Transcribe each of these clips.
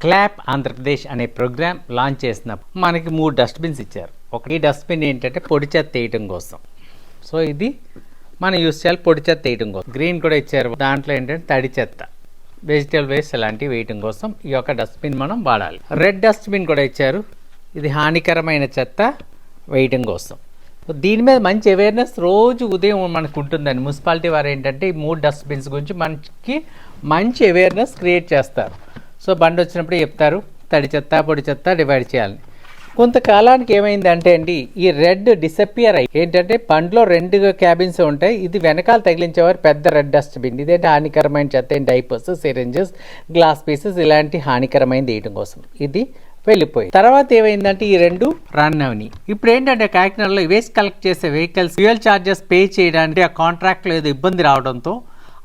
Clap Andhra Pradesh అనే programme launch చేసినప్పుడు మనకి 3 డస్ట్బిన్స్ ఇచ్చారు. ఈ డస్ట్బిన్ ఏంటంటే పొడి చెత్త వేయటం కోసం. సో ఇది మనం యూస్ చేయాలి పొడి చెత్త వేయటం కోసం. గ్రీన్ కూడా ఇచ్చారు, దాంట్లో ఏంటంటే తడి చెత్త, వెజిటబుల్ వేస్ట్ అలాంటివి వేయటం కోసం ఈ యొక్క డస్ట్బిన్ మనం వాడాలి. రెడ్ డస్ట్బిన్ కూడా ఇచ్చారు, ఇది హానికరమైన చెత్త వేయటం కోసం. దీని మీద మంచి అవేర్నెస్ రోజు ఉదయం మనకు ఉంటుందండి. మున్సిపాలిటీ వారు ఏంటంటే ఈ 3 డస్ట్బిన్స్ గురించి మనకి మంచి అవేర్నెస్ క్రియేట్ చేస్తారు. సో బండి వచ్చినప్పుడు చెప్తారు తడి చెత్త పొడి చెత్త డివైడ్ చేయాలని. కొంతకాలానికి ఏమైందంటే అండి ఈ రెడ్ డిసపియర్ అయ్యి ఏంటంటే బండిలో 2 క్యాబిన్స్ ఉంటాయి. ఇది వెనకాల తగిలించేవారు పెద్ద రెడ్ డస్ట్బిన్. ఇదేంటి హానికరమైన చెత్త, డైపర్స్, సిరింజెస్, గ్లాస్ పీసెస్ ఇలాంటి హానికరమైనది వేయడం కోసం ఇది వెళ్ళిపోయి. తర్వాత ఏమైందంటే ఈ 2 రన్ అవని. ఇప్పుడు ఏంటంటే కాకినాడలో వేస్ట్ కలెక్ట్ చేసే వెహికల్స్ ఫ్యూయల్ ఛార్జెస్ పే చేయడానికి ఆ కాంట్రాక్ట్లో ఏదో ఇబ్బంది రావడంతో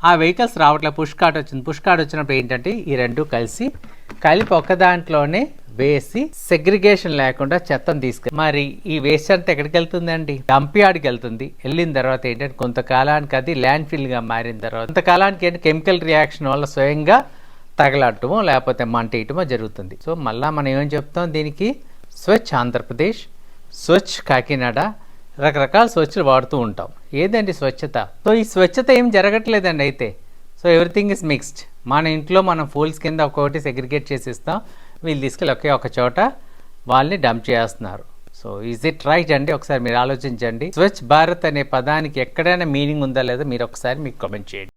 ఆ వెహికల్స్ రావట్లేదు. పుష్ కార్డ్ వచ్చింది. పుష్ కార్డ్ వచ్చినప్పుడు ఏంటంటే ఈ 2 కలిపి ఒక దాంట్లోనే వేసి సెగ్రిగేషన్ లేకుండా చెత్తను తీసుకెళ్ళి మరి ఈ వేస్ట్ అంతా ఎక్కడికి వెళ్తుందండి? డంప్ యార్డ్కి వెళ్తుంది. వెళ్ళిన తర్వాత ఏంటంటే కొంతకాలానికి అది ల్యాండ్ ఫిల్గా మారిన తర్వాత కొంతకాలానికి ఏంటి కెమికల్ రియాక్షన్ వల్ల స్వయంగా తగలటమో లేకపోతే మంటేయటమో జరుగుతుంది. సో మళ్ళీ మనం ఏం చెప్తాం దీనికి? స్వచ్ఛ ఆంధ్రప్రదేశ్, స్వచ్ఛ కాకినాడ, రకరకాల స్వచ్ఛలు వాడుతూ ఉంటాం. ఏదండి స్వచ్ఛత? సో ఈ స్వచ్ఛత ఏం జరగట్లేదండి అయితే. So everything is mixed. మన ఇంట్లో మనం ఫూల్స్ కింద ఒక్కొక్కటి సెగ్రిగేట్ చేసి ఇస్తాం, వీళ్ళు తీసుకెళ్ళి ఒకే ఒక చోట వాళ్ళని డంప్ చేస్తున్నారు. సో ఈజ్ ఇట్ రైట్ అండి? ఒకసారి మీరు ఆలోచించండి. స్వచ్ఛ భారత్ అనే పదానికి ఎక్కడైనా మీనింగ్ ఉందా లేదా మీరు ఒకసారి మీకు కామెంట్ చేయండి.